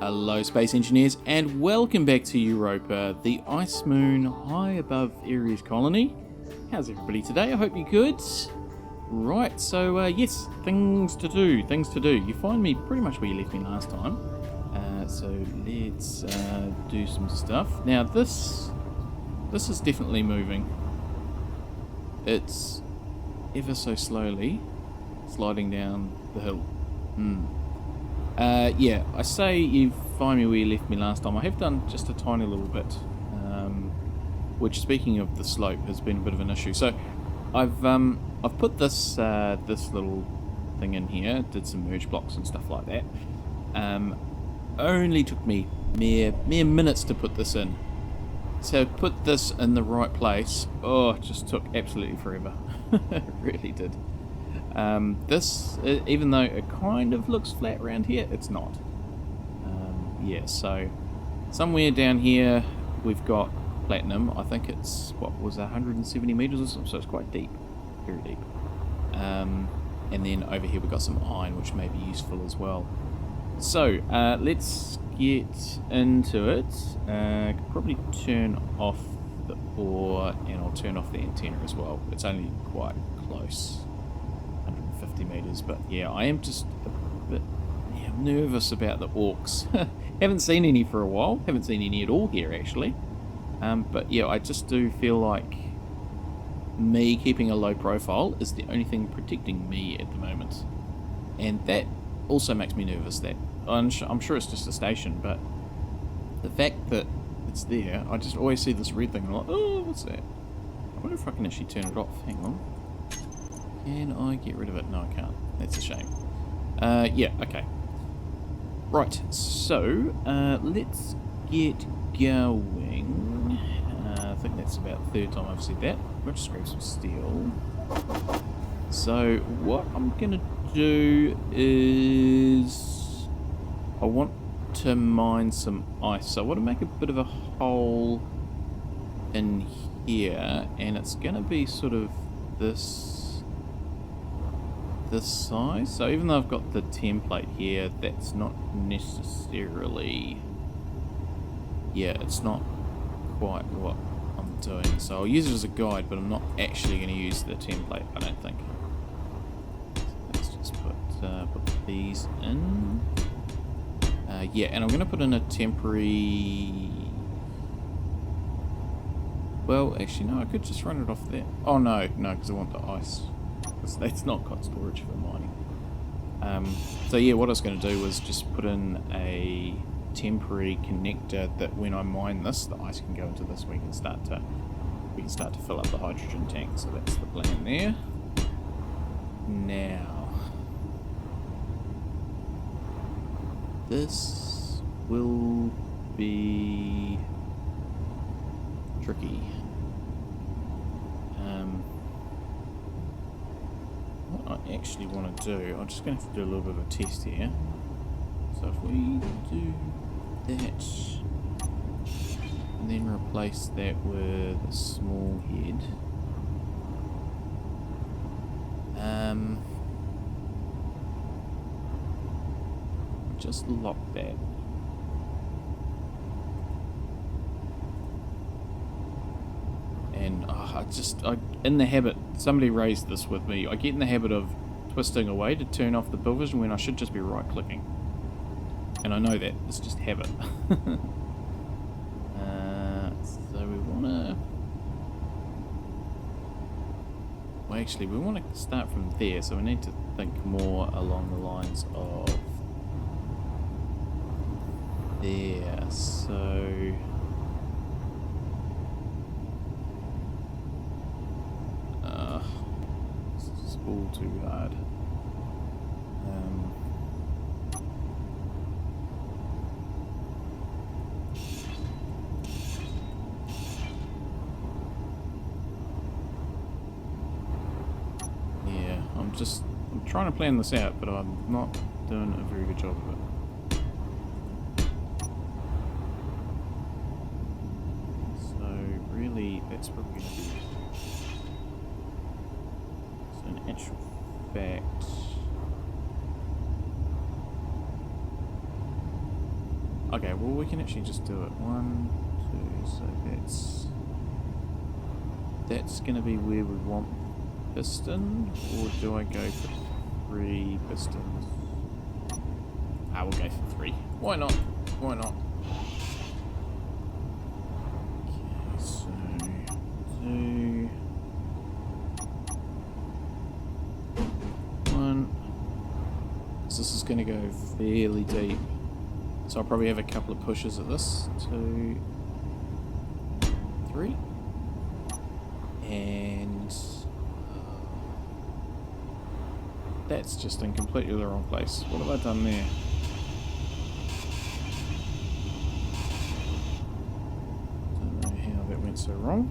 Hello Space Engineers and welcome back to Europa, the ice moon high above Ares colony. How's everybody today? I hope you're good. Right, so yes, things to do. You find me pretty much where you left me last time. So let's do some stuff. Now this is definitely moving. It's ever so slowly sliding down the hill. Yeah, I say you find me where you left me last time. I have done just a tiny little bit, which, speaking of the slope, has been a bit of an issue. So I've put this little thing in here, did some merge blocks and stuff like that. Only took me mere minutes to put this in. So put this in the right place. Oh, it just took absolutely forever. It really did. This, even though it kind of looks flat around here, it's not. Yeah, so somewhere down here we've got platinum. I think it's, 170 meters or something, so it's quite deep, very deep. And then over here we've got some iron, which may be useful as well. So, let's get into it. Could probably turn off the ore, and I'll turn off the antenna as well. It's only quite close. 150 meters, but yeah, I am just a bit nervous about the orcs. Haven't seen any for a while, haven't seen any at all here actually, but yeah, I just do feel like me keeping a low profile is the only thing protecting me at the moment, and that also makes me nervous. That I'm sure it's just a station, but the fact that it's there, I just always see this red thing and I'm like, oh, what's that? I wonder if I can actually turn it off. Hang on. Can I get rid of it? No, I can't. That's a shame. Yeah, okay. Right, so let's get going. I think that's about the third time I've said that. We'll just grab some steel. So what I'm going to do is I want to mine some ice. So I want to make a bit of a hole in here, and it's going to be sort of this size. So even though I've got the template here, that's not necessarily, yeah, it's not quite what I'm doing. So I'll use it as a guide, but I'm not actually going to use the template, I don't think. So let's just put these in. Yeah, and I'm going to put in a temporary, well, actually no, I could just run it off there. Oh no, because I want the ice. That's not got storage for mining. So yeah, what I was going to do was just put in a temporary connector that when I mine this, the ice can go into this. We can start to fill up the hydrogen tank. So that's the plan there. Now, this will be tricky. What I actually want to do, I'm just going to have to do a little bit of a test here. So if we do that, and then replace that with a small head, just lock that. And I in the habit, somebody raised this with me, I get in the habit of twisting away to turn off the build vision when I should just be right clicking. And I know that, it's just habit. So we want to, well actually we want to start from there, so we need to think more along the lines of there. So it's all too hard. Yeah, I'm trying to plan this out, but I'm not doing a very good job of it. That's probably going to be, so in actual fact, Okay, well we can actually just do it. 1, 2, so that's going to be where we want piston, or do I go for 3 pistons? Ah, we'll go for 3. Why not? Why not? Okay, so 2, 1. So this is going to go fairly deep. So I'll probably have a couple of pushes at this. 2, 3. And that's just in completely the wrong place. What have I done there? Don't know how that went so wrong,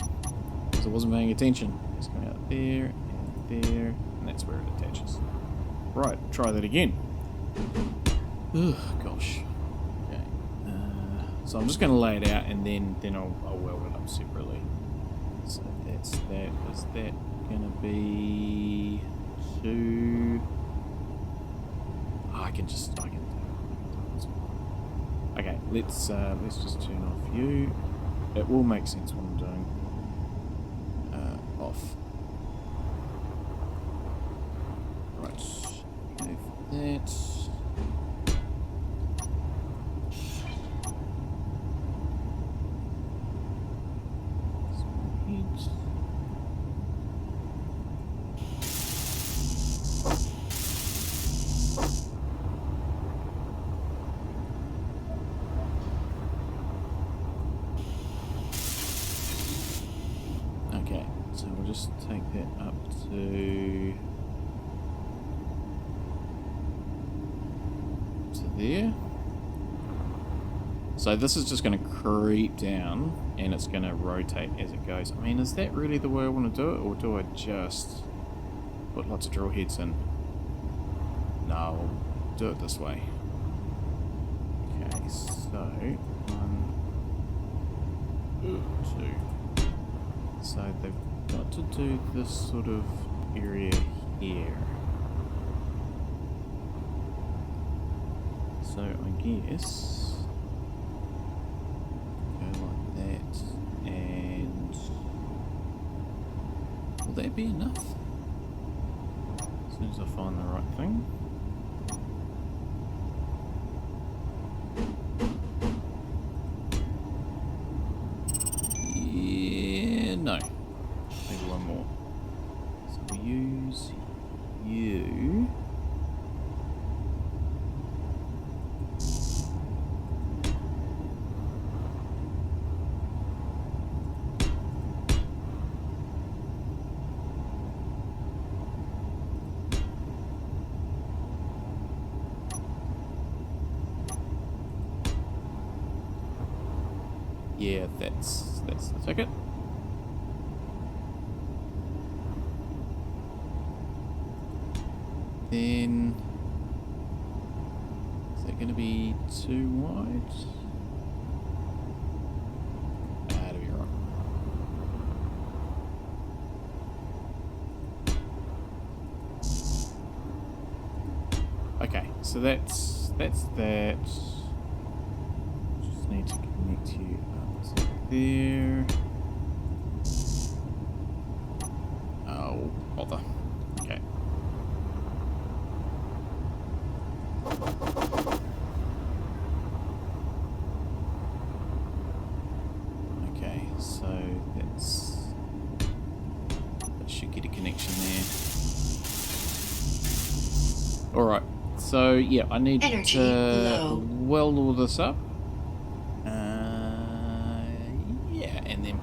because I wasn't paying attention. It's going out there and there, and that's where it attaches. Right, try that again. Ugh, gosh. Okay. So I'm just going to lay it out, and then I'll weld it up separately. So that's that. Is that going to be 2? Oh, I can do it. Okay, let's just turn off you. It will make sense what I'm doing. Off. Right. Have that. Okay, so we'll just take that up to there. So this is just going to creep down, and it's going to rotate as it goes. I mean, is that really the way I want to do it, or do I just put lots of drill heads in? No, I'll do it this way. Okay, so 1, 2. So they've got to do this sort of area here. So I guess go like that, and will that be enough? As soon as I find the right thing. Yeah, no. Maybe one more. So we use you. Yeah, that's the ticket. Then is that going to be too wide? That'll be right. Okay, so that's that. Just need to connect you up to there. Oh, bother. Okay. Okay, so that should get a connection there. Alright, so yeah, I need to weld all this up. Yeah, and then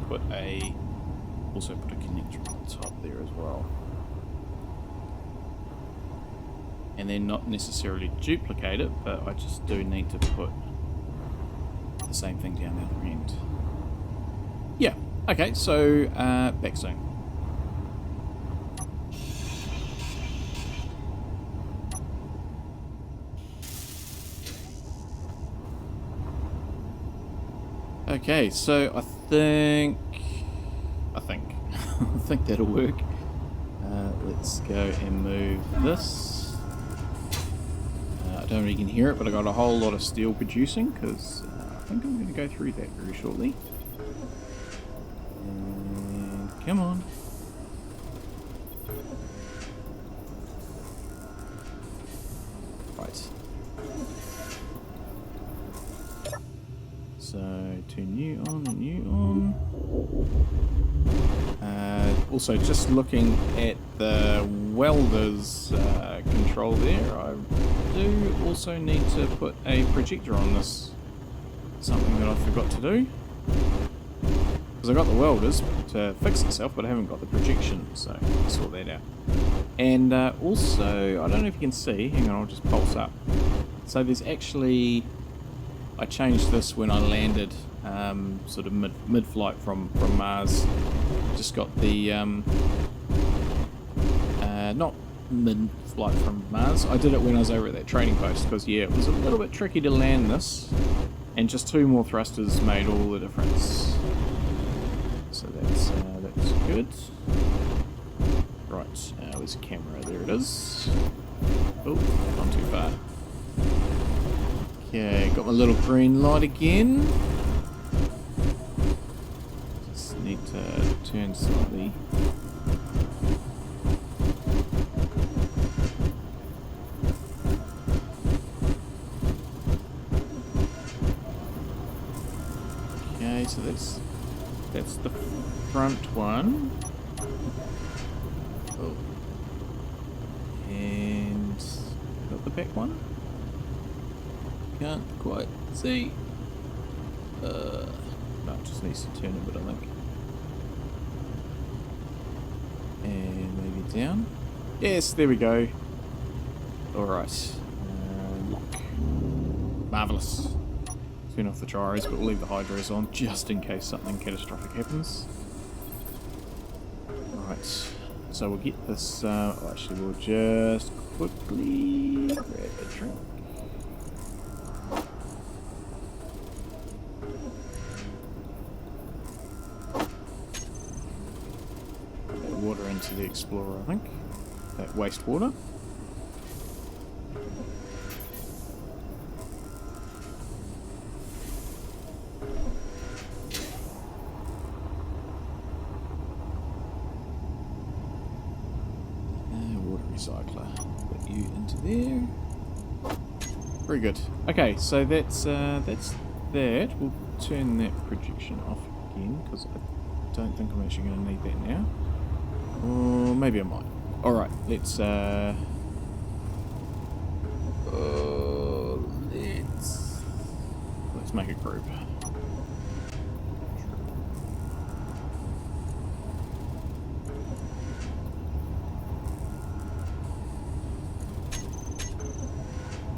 also put a connector on the top there as well. And then not necessarily duplicate it, but I just do need to put the same thing down the other end. Yeah, okay, so back soon. Okay, so I think I think that'll work. Let's go and move this. I don't know if you can hear it, but I got a whole lot of steel producing because I think I'm going to go through that very shortly. And come on. Right. So turn you on and you on. Also, just looking at the welder's control there, I do also need to put a projector on this. Something that I forgot to do. Because I got the welders to fix itself, but I haven't got the projection, so I'll sort that out. And also, I don't know if you can see, hang on, I'll just pulse up. So there's actually, I changed this when I landed, sort of mid-flight from Mars. Just got the, not mid-flight from Mars, I did it when I was over at that training post, because yeah, it was a little bit tricky to land this, and just 2 more thrusters made all the difference. So that's good. Right, where's the camera? There it is. Oh, not too far. Okay, got my little green light again. Just need to turn slightly. Okay, so that's the front one. Oh. And got the back one. Can't quite see. No, it just needs to turn a bit, I think. And maybe down. Yes, there we go. Alright. Lock. Marvellous. Turn off the gyros, but we'll leave the hydros on just in case something catastrophic happens. Right. So we'll get this. Actually, we'll just quickly grab a drink. Water into the Explorer, I think. That wastewater. Water recycler. Put you into there. Very good. Okay, so that's that. We'll turn that projection off again because I don't think I'm actually going to need that now. Or maybe I might. Alright, let's make a group.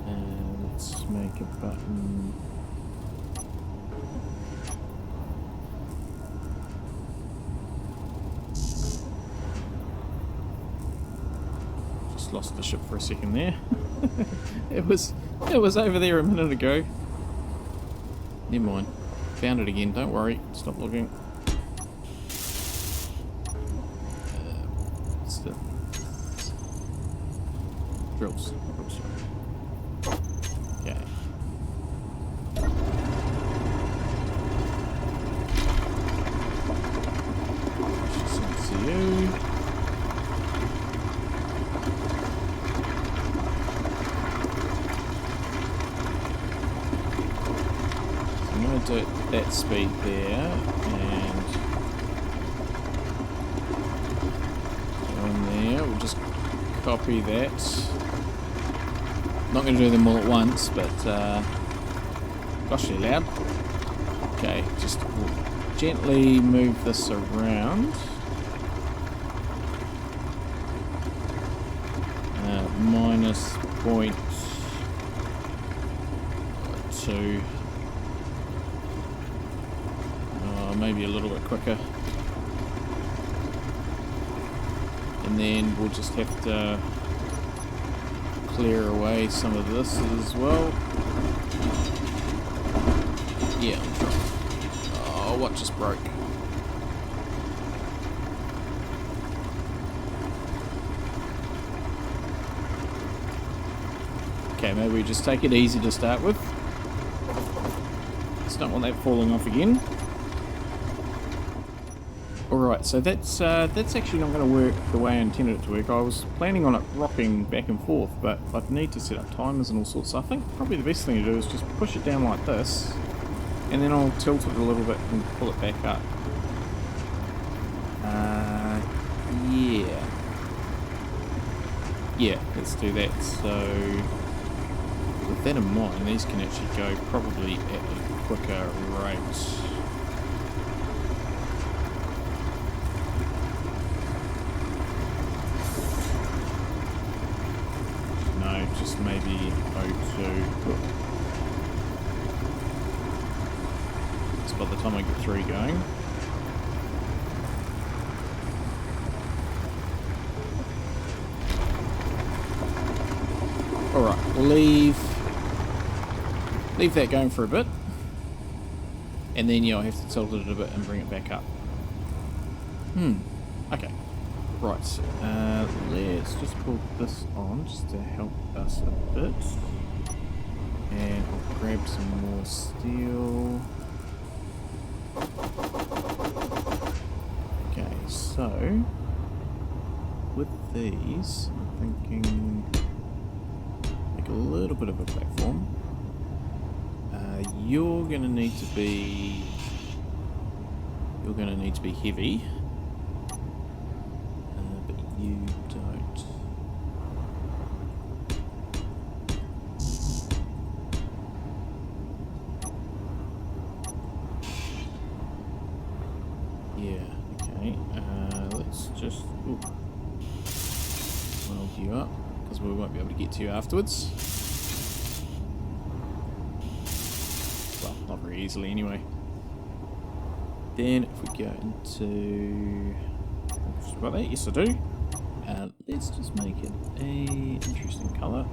And let's make a button. Lost the ship for a second there. it was over there a minute ago. Never mind. Found it again, don't worry. Stop looking. Still. Drills. Okay. See you. Do it at that speed there, and on there, we'll just copy that. Not going to do them all at once, but gosh, they're loud. Okay, just gently move this around. Minus 0.2. Maybe a little bit quicker, and then we'll just have to clear away some of this as well. Yeah, I'm trying. Oh, what just broke? Okay, maybe we just take it easy to start with. Just don't want that falling off again. Alright, so that's actually not going to work the way I intended it to work. I was planning on it rocking back and forth, but I'd need to set up timers and all sorts. So I think probably the best thing to do is just push it down like this, and then I'll tilt it a little bit and pull it back up. Yeah, let's do that. So with that in mind, these can actually go probably at a quicker rate. Just maybe O2. Just by the time I get 3 going. Alright, we'll leave that going for a bit. And then, yeah, I'll have to tilt it a bit and bring it back up. Okay. Right, let's just pull this on just to help us a bit. And I'll grab some more steel. Okay, so with these, I'm thinking make a little bit of a platform. You're gonna need to be heavy. You don't. Yeah, okay. Let's just weld you up, because we won't be able to get to you afterwards. Well, not very easily anyway. Then if we go into... Got that? Yes I do. Let's just make it a interesting colour.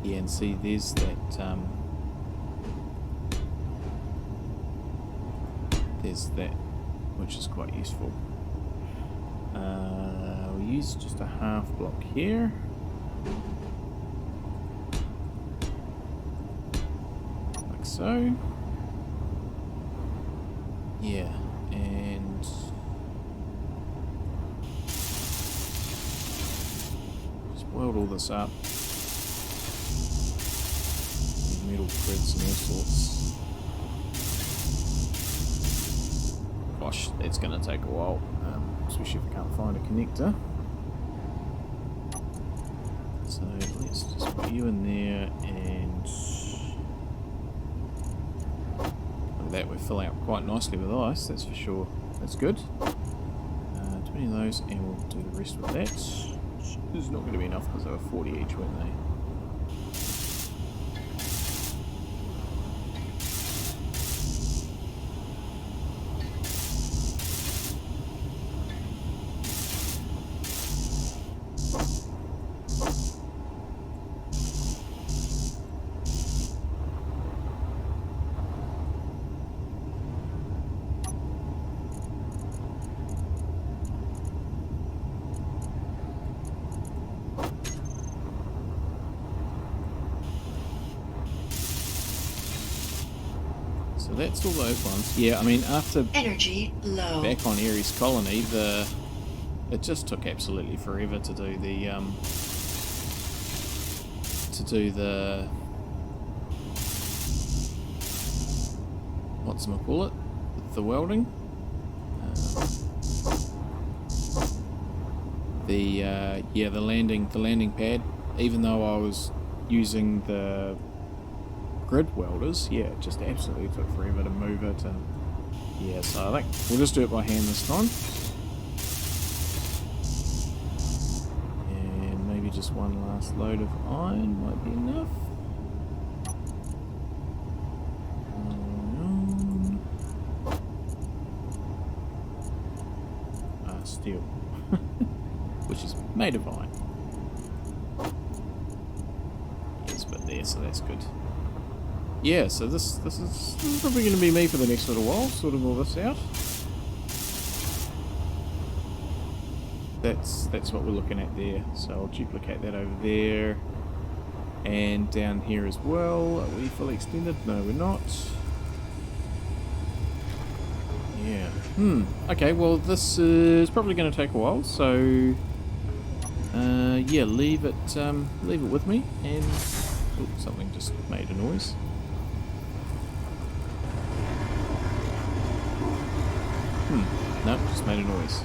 Yeah, and see there's that which is quite useful. We'll use just a half block here. Like so. Yeah, and just weld all this up. Metal threads and all sorts. Gosh, it's going to take a while, especially if I can't find a connector. So let's just put you in there and... that we're filling up quite nicely with ice, that's for sure. That's good. 20 of those, and we'll do the rest with that. This is not going to be enough because they were 40 each, weren't they? So that's all those ones. Yeah, I mean, after energy low. Back on Ares Colony, it just took absolutely forever to do the whatchamacallit, the welding. The landing pad. Even though I was using the grid welders, yeah, it just absolutely took forever to move it, and yeah, so I think we'll just do it by hand this time. And maybe just one last load of iron might be enough. Steel. Which is made of iron. Yes, but there, so that's good. Yeah, so this is probably going to be me for the next little while, sorting all this out. that's what we're looking at there. So I'll duplicate that over there. And down here as well. Are we fully extended? No, we're not. Yeah. Okay, well this is probably going to take a while, so yeah, leave it with me. And oh, something just made a noise. No, just made a noise.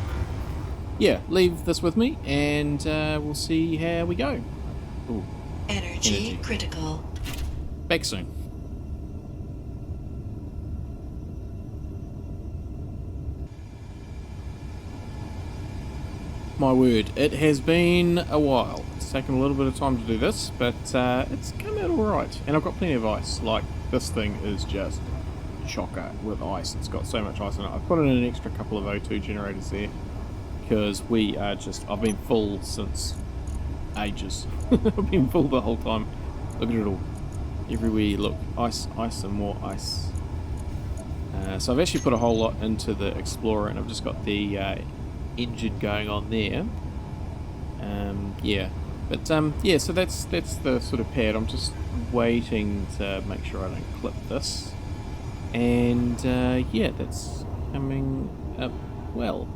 Yeah, leave this with me, and we'll see how we go. Ooh, energy critical. Back soon. My word, it has been a while. It's taken a little bit of time to do this, but it's come out alright. And I've got plenty of ice. Like, this thing is just chocker with ice. It's got so much ice in it. I've put in an extra couple of O2 generators there, because we are just... I've been full since ages. I've been full the whole time. Look at it all. Everywhere you look. Ice, ice, and more ice. So I've actually put a whole lot into the Explorer, and I've just got the engine going on there. Yeah. But yeah, so that's the sort of pad. I'm just waiting to make sure I don't clip this. And yeah, that's coming up well.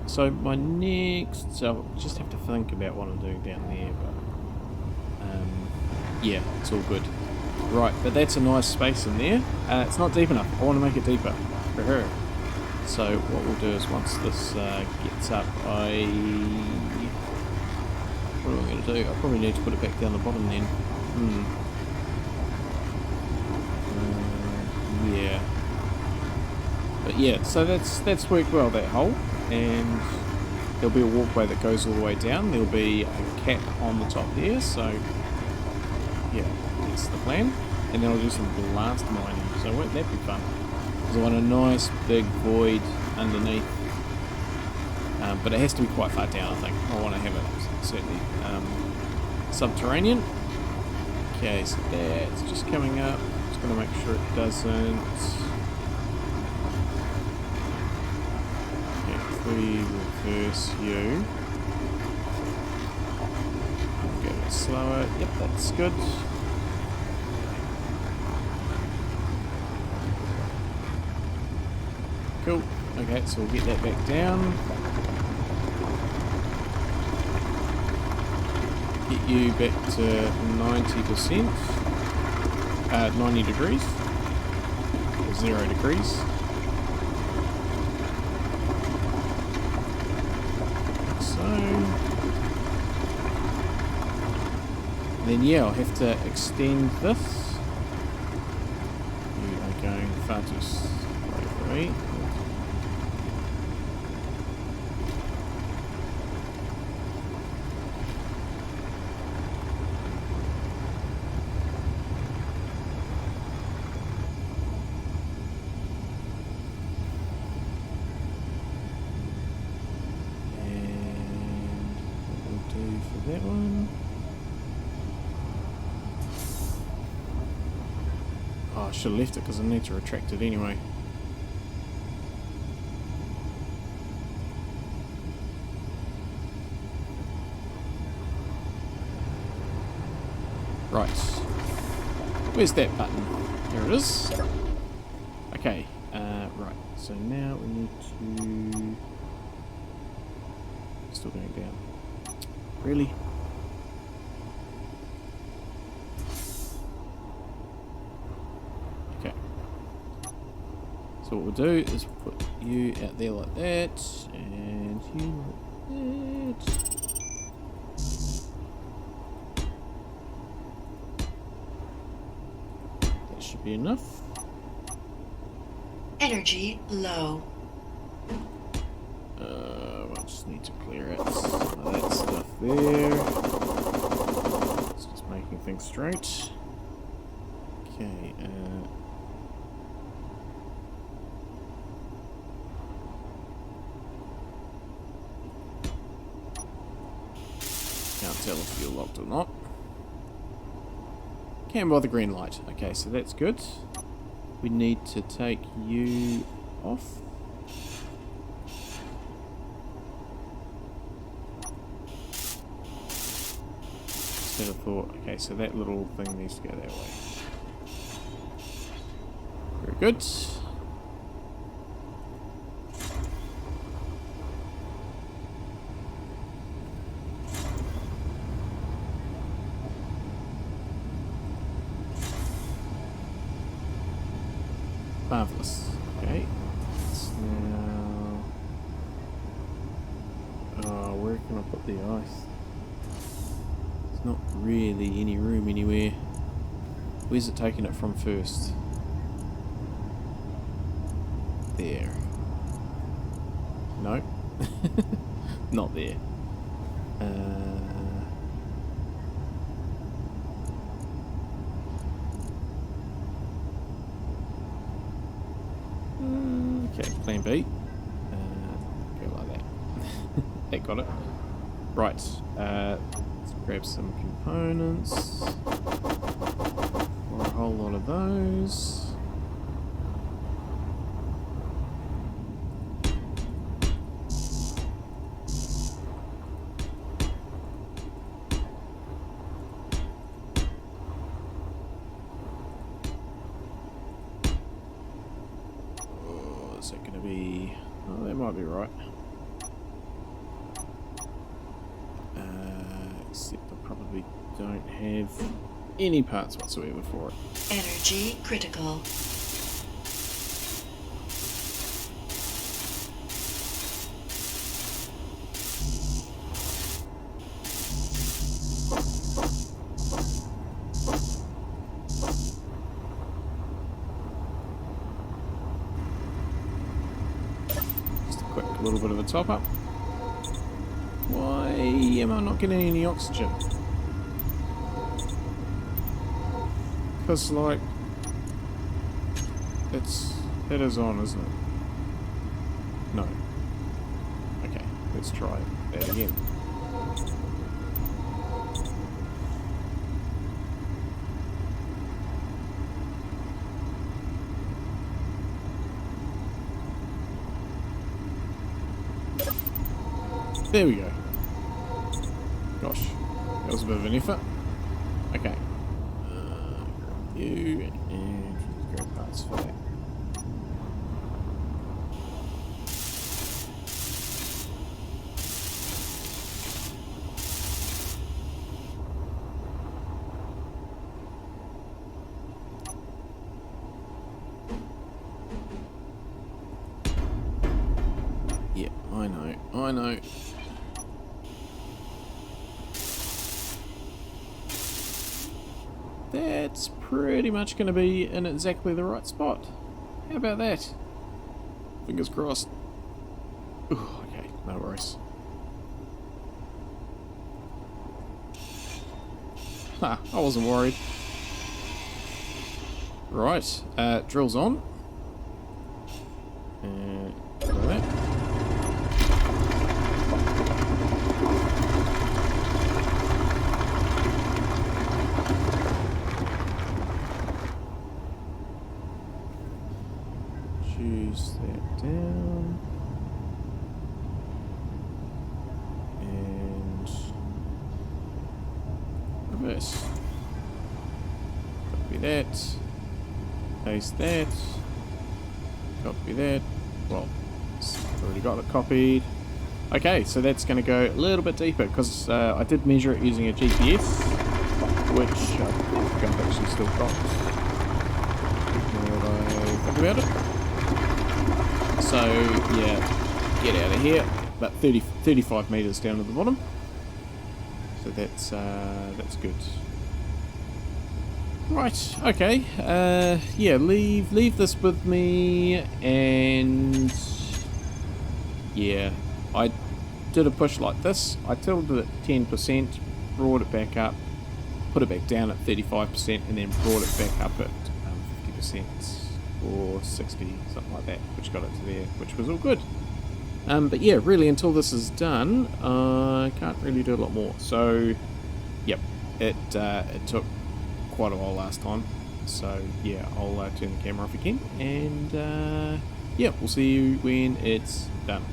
So my next... So I'll just have to think about what I'm doing down there, but yeah, it's all good. Right, but that's a nice space in there. It's not deep enough. I want to make it deeper. So what we'll do is once this gets up, what am I going to do? I probably need to put it back down the bottom then. Yeah. But yeah, so that's worked well, that hole. And there'll be a walkway that goes all the way down. There'll be a cap on the top there, so yeah, that's the plan. And then I'll do some blast mining, so won't that be fun? Because I want a nice big void underneath. But it has to be quite far down, I think. I want to have it certainly subterranean. Okay, so that's just coming up. Just going to make sure it doesn't. Okay, if we reverse you. Go a bit slower. Yep, that's good. Cool. Okay, so we'll get that back down. Get you back to 90%. 90 degrees. Or 0 degrees. So. Then yeah, I'll have to extend this. You are going far too slow for me. That one. Oh, I should have left it because I need to retract it anyway. Right. Where's that button? There it is. Okay. Right. So now we need to... Still going down. Really? Okay. So what we'll do is put you out there like that, and you like that. That should be enough. Energy low. I just need to clear out some of that stuff there. It's just making things straight. Okay, can't tell if you're locked or not. Can by the green light. Okay, so that's good. We need to take you off. just had a thought. Okay, so that little thing needs to go that way. Very good. Marvellous. Okay. So now... Oh, where can I put the ice? There's not really any room anywhere. Where's it taking it from first? There. No. Not there. Okay, plan B. Go like that. That got it. Right. Let's grab some components. For a whole lot of those. Is it going to be... Oh, that might be right. Except I probably don't have any parts whatsoever for it. Energy critical. A little bit of a top up. Why am I not getting any oxygen? Because, like, it is on, isn't it? No. Okay, let's try that again. There we go. Gosh, that was a bit of an effort. Okay. Grab you and grab parts for that. Yeah, I know. That's pretty much going to be in exactly the right spot. How about that? Fingers crossed. Ooh, okay, no worries. Ha, I wasn't worried. Right, drills on. Like that. Choose that down. And reverse. Copy that. Paste that. Copy that. Well, already got it copied. Okay, so that's going to go a little bit deeper because I did measure it using a GPS, which I think I've actually still got. What I think about it. So yeah, get out of here. About 35 meters down at the bottom. So that's good. Right, okay. Yeah, leave this with me, and yeah, I did a push like this. I tilted it 10%, brought it back up, put it back down at 35%, and then brought it back up at 50% or 60, something like that, which got it to there, which was all good. But yeah, really, until this is done, I can't really do a lot more. So, yep, it took quite a while last time. So yeah, I'll turn the camera off again, and yeah, we'll see you when it's done.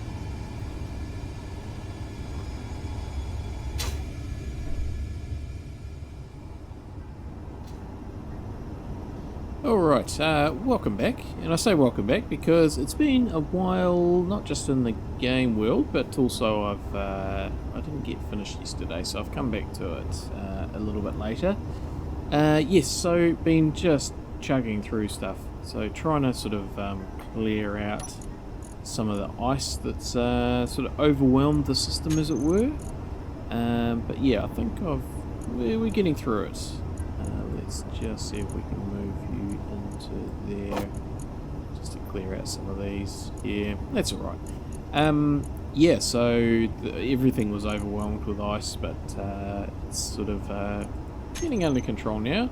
Alright, welcome back. And I say welcome back because it's been a while, not just in the game world, but also I didn't get finished yesterday, so I've come back to it a little bit later. Yes, so been just chugging through stuff. So trying to sort of clear out some of the ice that's sort of overwhelmed the system, as it were. But yeah, I think we're getting through it. Let's just see if we can move you into there, just to clear out some of these. Yeah, that's alright. Yeah, so everything was overwhelmed with ice, but it's sort of getting under control now.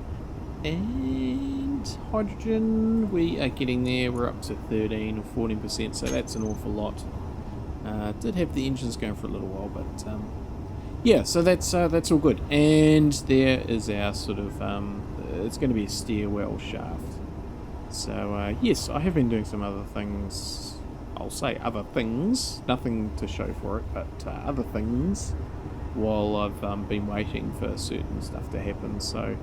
And hydrogen, we are getting there. We're up to 13 or 14%, so that's an awful lot. Did have the engines going for a little while, but yeah, so that's all good. And there is our sort of it's going to be a steer well shaft. So yes, I have been doing some other things. I'll say other things, nothing to show for it, but other things while I've been waiting for certain stuff to happen. So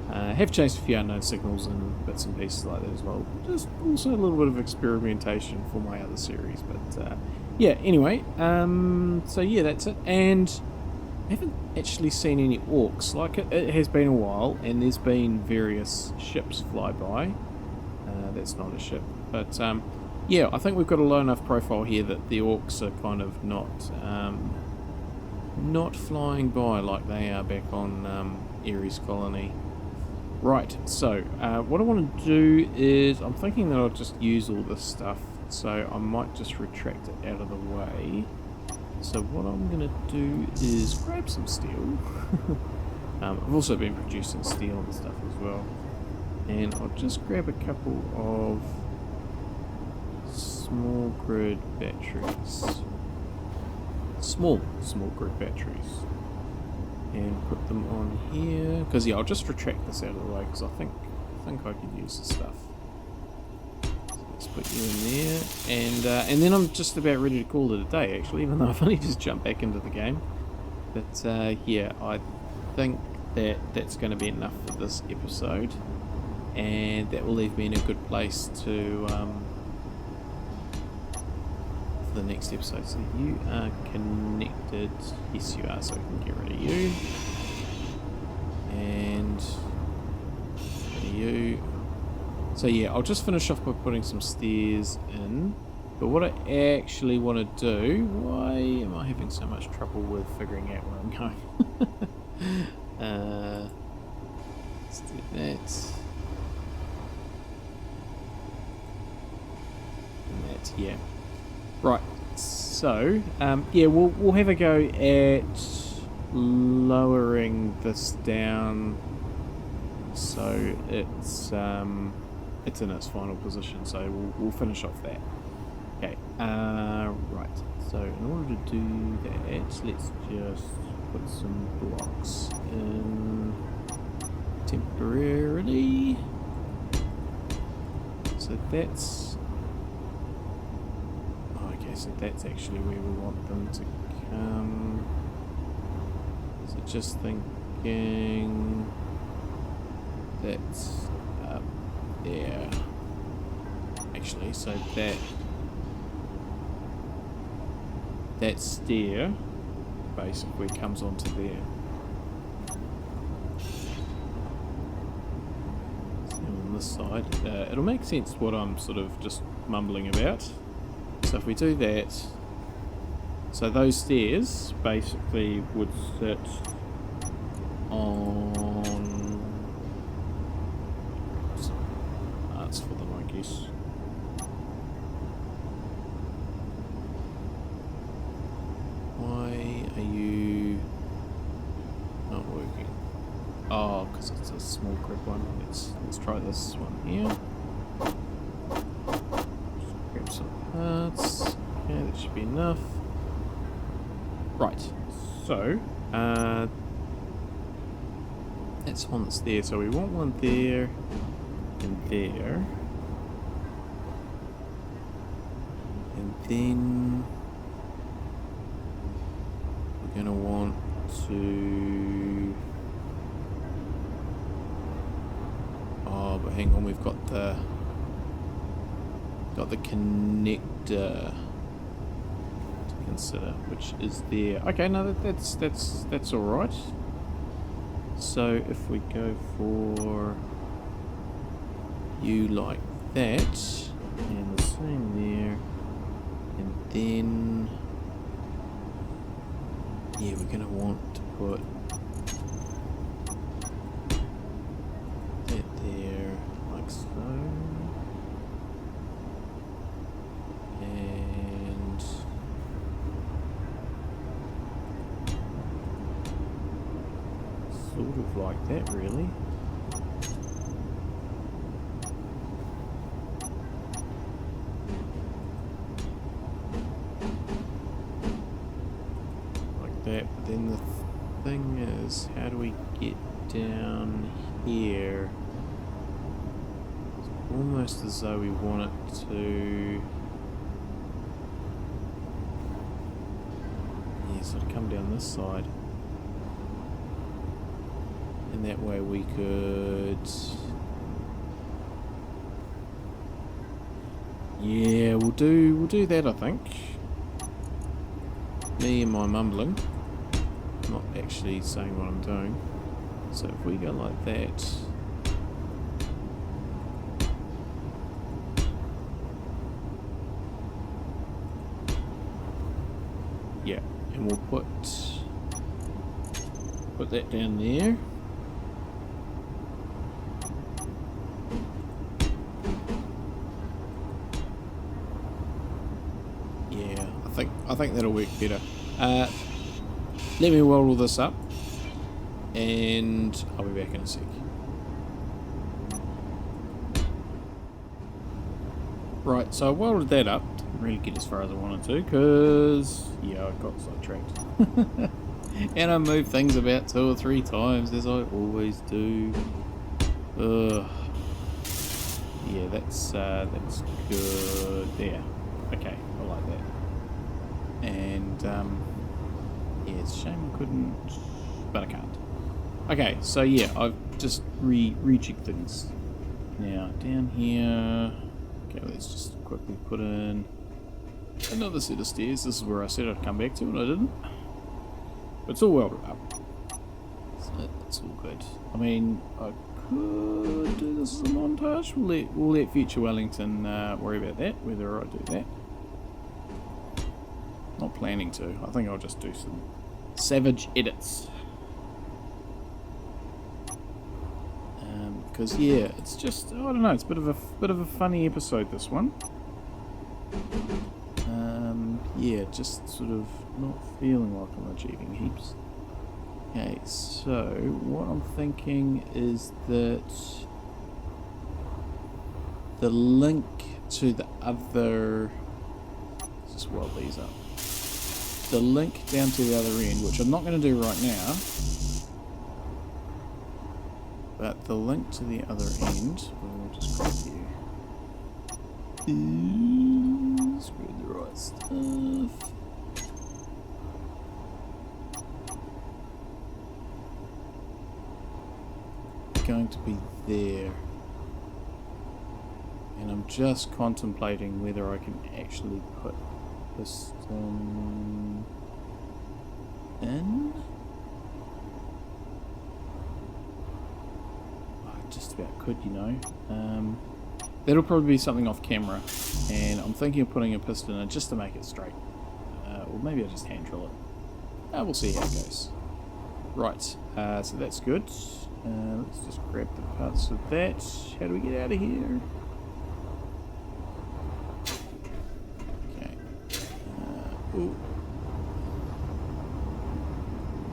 have chased a few unknown signals and bits and pieces like that as well. Just also a little bit of experimentation for my other series. But yeah, anyway, so yeah, that's it. And I haven't actually seen any orcs. Like, it has been a while, and there's been various ships fly by. That's not a ship. But yeah, I think we've got a low enough profile here that the orcs are kind of not flying by like they are back on Ares Colony. Right, so what I want to do is, I'm thinking that I'll just use all this stuff, so I might just retract it out of the way. So what I'm going to do is grab some steel. I've also been producing steel and stuff as well. And I'll just grab a couple of small grid batteries. Small grid batteries. And put them on here. Because yeah, I'll just retract this out of the way because I think I could use the stuff. Let's put you in there, and then I'm just about ready to call it a day, actually, even though I've only just jumped back into the game. But yeah, I think that's going to be enough for this episode, and that will leave me in a good place to for the next episode. So you are connected. Yes, you are. So we can get rid of you, and you. So yeah, I'll just finish off by putting some stairs in. But what I actually want to do... Why am I having so much trouble with figuring out where I'm going? Let's do that. And that, yeah. Right, so, yeah, we'll have a go at lowering this down so it's in its final position, so we'll finish off that. Okay, right, so in order to do that, let's just put some blocks in temporarily. So that's... okay, so that's actually where we want them to come. So just thinking that's up there. Actually, so that stair basically comes onto there. So on this side, it'll make sense what I'm sort of just mumbling about. So if we do that, so those stairs basically would sit on parts for them, I guess. Why are you not working? Oh, because it's a small grid one. Let's try this one here. Just grab some parts. Okay, that should be enough. Right, so that's one that's there. So we want one there and there, and then we're going to want to... oh, but hang on, we've got the connector to consider, which is there. Okay, no, that's all right. So if we go for you like that, and the same there, and then yeah, we're gonna want to put that there, like so. And sort of like that, really. Like that. But then the thing is, how do we get down here? It's almost as though we want it to... sort of come down this side, and that way we could, yeah, we'll do that, I think. Me and my mumbling, not actually saying what I'm doing. So if we go like that, yeah. And we'll put that down there. Yeah, I think that'll work better. Let me weld all this up, and I'll be back in a sec. Right, so I welded that up. Didn't really get as far as I wanted to, because yeah, I got sidetracked. And I moved things about 2 or 3 times, as I always do. Ugh. Yeah, that's good. There. Okay, I like that. And yeah, it's a shame I couldn't, but I can't. Okay, so yeah, I've just rejigged things. Now down here. Okay, let's just quickly put in another set of stairs. This is where I said I'd come back to, and I didn't. But it's all welded up, so it's all good. I mean, I could do this as a montage. We'll let future Wellington worry about that, whether I do that. Not planning to. I think I'll just do some savage edits. Because yeah, it's just, I don't know, it's a bit of a funny episode, this one. Yeah, just sort of not feeling like I'm achieving heaps. Okay, so what I'm thinking is that the link to the other, let's just weld these up. The link down to the other end, which I'm not going to do right now, but the link to the other end, we'll just grab you. Screw the right stuff. Going to be there. And I'm just contemplating whether I can actually put piston in. Just about could, you know. That'll probably be something off camera, and I'm thinking of putting a piston in just to make it straight. Or maybe I'll just hand drill it. We'll see how it goes. Right, so that's good. Let's just grab the parts of that. How do we get out of here? Okay. Ooh.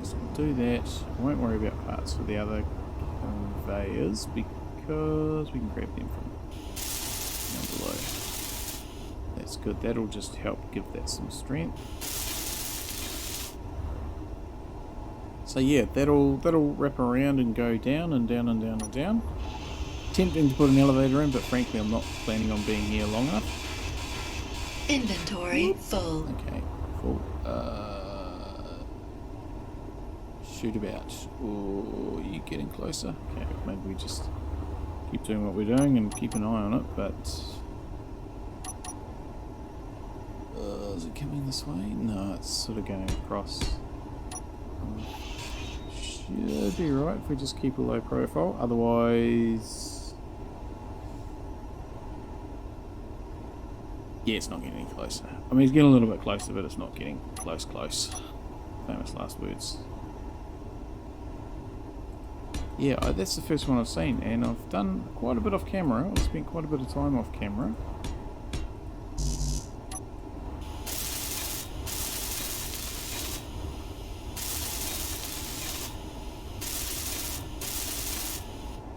So we'll do that. I won't worry about parts for the other conveyors because we can grab them from down below. That's good. That'll just help give that some strength. So yeah, that'll wrap around and go down and down and down and down. Tempting to put an elevator in, but frankly I'm not planning on being here long enough. Inventory full. Okay, full. Shoot about. Oh, you getting closer? Okay, maybe we just keep doing what we're doing and keep an eye on it, but... is it coming this way? No, it's sort of going across. Should be right if we just keep a low profile, otherwise... Yeah, it's not getting any closer. I mean, it's getting a little bit closer, but it's not getting close. Famous last words. Yeah, that's the first one I've seen, and I've done quite a bit off camera. I've spent quite a bit of time off camera.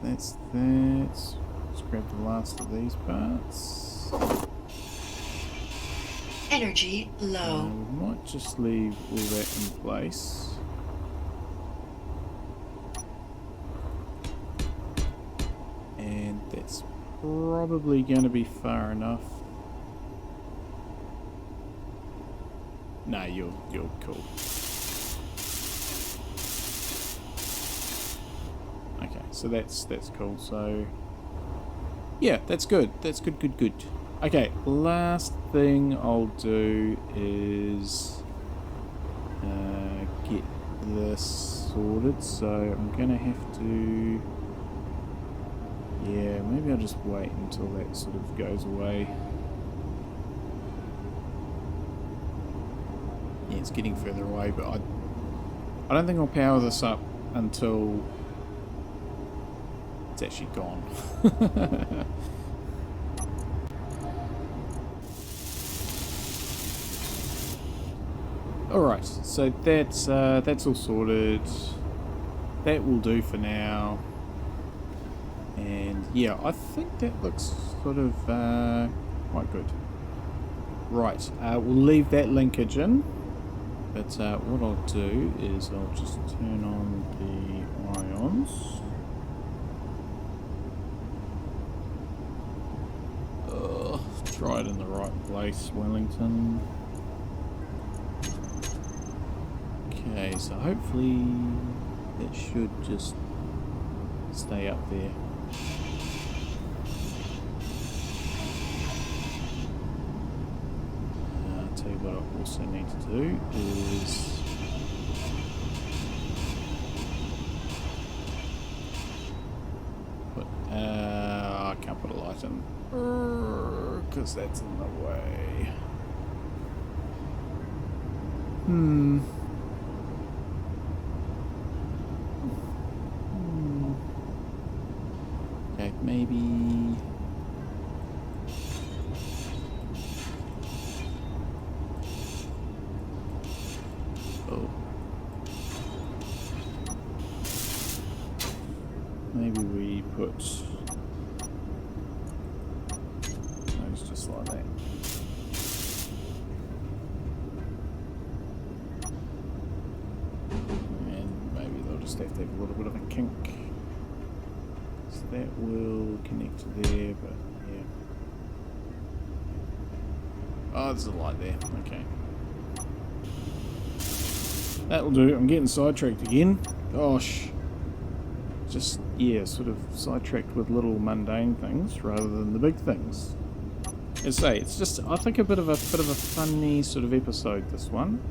That's that. Let's grab the last of these parts. Energy low. We might just leave all that in place. And that's probably going to be far enough. No, you're cool. Okay, so that's cool. So yeah, that's good. That's good. Okay, last thing I'll do is get this sorted. So I'm gonna have to. Yeah, maybe I'll just wait until that sort of goes away. Yeah, it's getting further away, but I don't think I'll power this up until it's actually gone. Alright, so that's all sorted. That will do for now. And yeah, I think that looks sort of quite good. Right, we'll leave that linkage in. But what I'll do is I'll just turn on the ions. Try it in the right place, Wellington. Okay, so hopefully it should just stay up there. I'll tell you what I also need to do is put, I can't put a light in because that's in the way. Okay, maybe. Oh. Maybe we put those just like that. And maybe they'll just have to have a little bit of a kink. That will connect to there, but yeah. Oh, there's a light there. Okay. That'll do. I'm getting sidetracked again. Gosh. Just, yeah, sort of sidetracked with little mundane things rather than the big things. As I say, it's just, I think, a bit of a funny sort of episode, this one.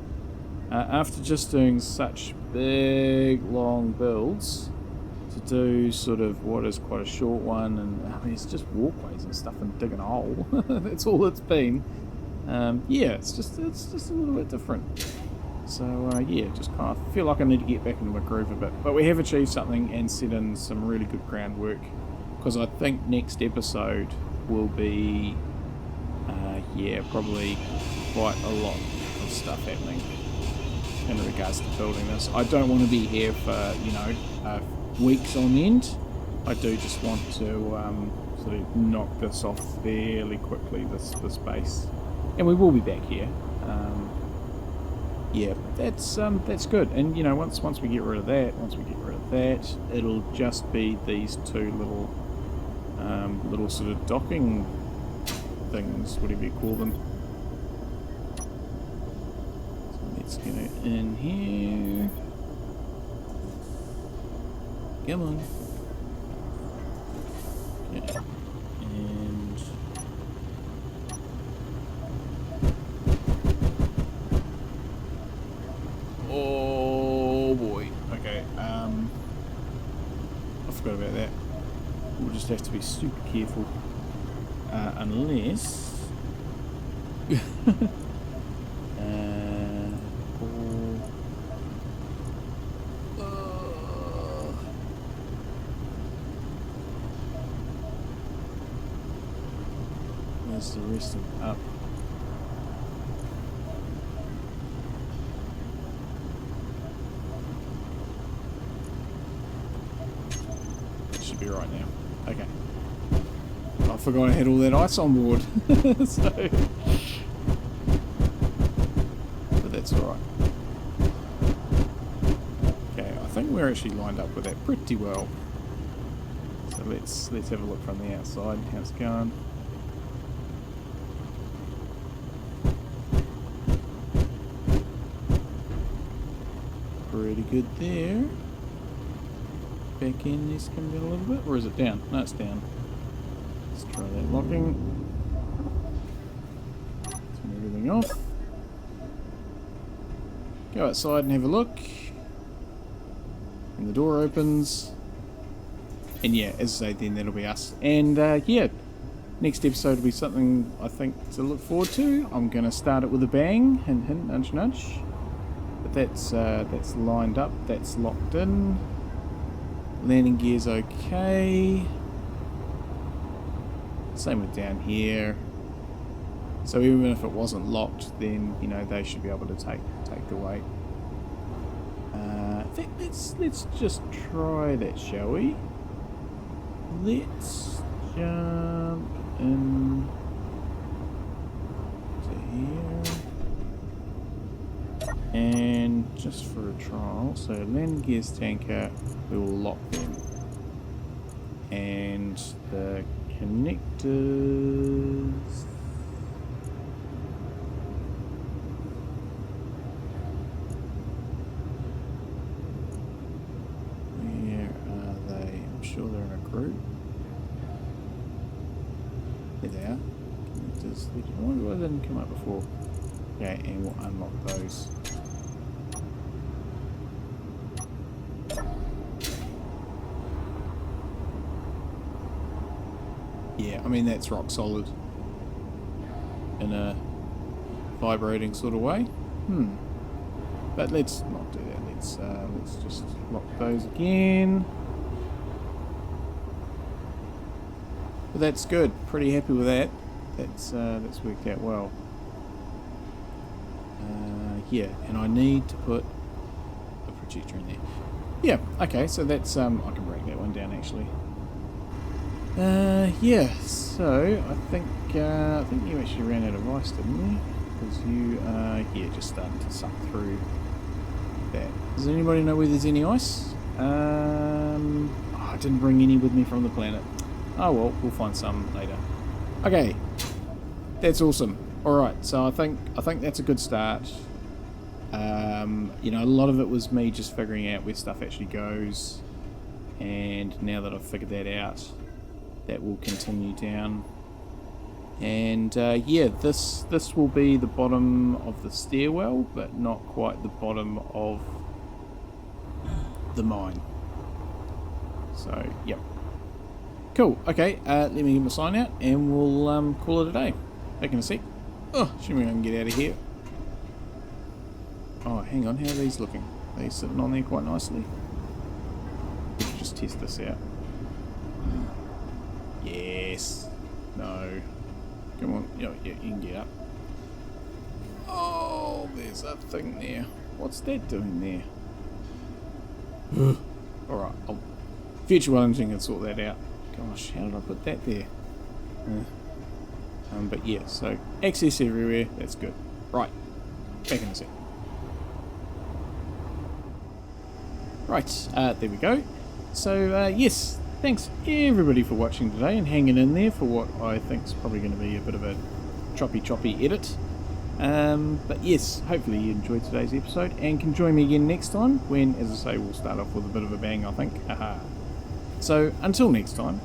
After just doing such big, long builds, to do sort of what is quite a short one, and I mean it's just walkways and stuff and digging a hole. That's all it's been. Yeah, it's just a little bit different. So yeah, just kind of feel like I need to get back into my groove a bit. But we have achieved something and set in some really good groundwork, because I think next episode will be yeah, probably quite a lot of stuff happening in regards to building this. I don't want to be here for, you know, weeks on end. I do just want to sort of knock this off fairly quickly, this base, and we will be back here. Yeah, that's good. And you know, once we get rid of that, it'll just be these two little sort of docking things, whatever you call them. So let's get it in here. Come on. Yeah. And oh boy. Okay. I forgot about that. We'll just have to be super careful. Unless where's the rest of up? It should be right now. Okay. I forgot I had all that ice on board. So, but that's alright. Okay, I think we're actually lined up with that pretty well. So let's have a look from the outside how it's going. Pretty good there. Back end needs to come down a little bit, or is it down? No, it's down. Let's try that locking. Turn everything off. Go outside and have a look. And the door opens. And yeah, as I say, then that'll be us. And yeah, next episode will be something I think to look forward to. I'm going to start it with a bang. Hint, hint, nudge, nudge. But that's lined up. That's locked in. Landing gear's okay. Same with down here. So even if it wasn't locked, then you know they should be able to take the weight. Let's just try that, shall we? Let's jump in to here, and just for a trial, so landing gears tanker, we will lock them, and the connectors. Where are they? I'm sure they're in a group. There they are. Connectors. I wonder why they didn't come up before. Okay, and we'll unlock those. Yeah, I mean that's rock solid in a vibrating sort of way. But let's not do that. Let's just lock those again. But that's good. Pretty happy with that. That's worked out well. Yeah, and I need to put a projector in there. Yeah. Okay. So that's I can break that one down actually. Yeah, so I think you actually ran out of ice, didn't you? Because you are just starting to suck through that. Does anybody know where there's any ice? I didn't bring any with me from the planet. Oh well, we'll find some later. Okay, that's awesome. All right, so I think that's a good start. You know, a lot of it was me just figuring out where stuff actually goes, and now that I've figured that out, that will continue down. And yeah, this will be the bottom of the stairwell, but not quite the bottom of the mine. So yep, cool. Okay, let me get my sign out and we'll call it a day. Back in a sec. Oh, assuming I can get out of here. Oh, hang on, how are these looking? Are they sitting on there quite nicely? Let's just test this out. Yes. No. Come on. Yeah, you can get up. Oh, there's a thing there. What's that doing there? Alright, future Wellington can sort that out. Gosh, how did I put that there? But yeah, so access everywhere. That's good. Right. Back in a sec. Right, there we go. So, yes. Thanks everybody for watching today and hanging in there for what I think is probably going to be a bit of a choppy edit. But yes, hopefully you enjoyed today's episode and can join me again next time when, as I say, we'll start off with a bit of a bang, I think. So until next time,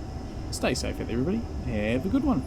Stay safe out there, everybody. Have a good one.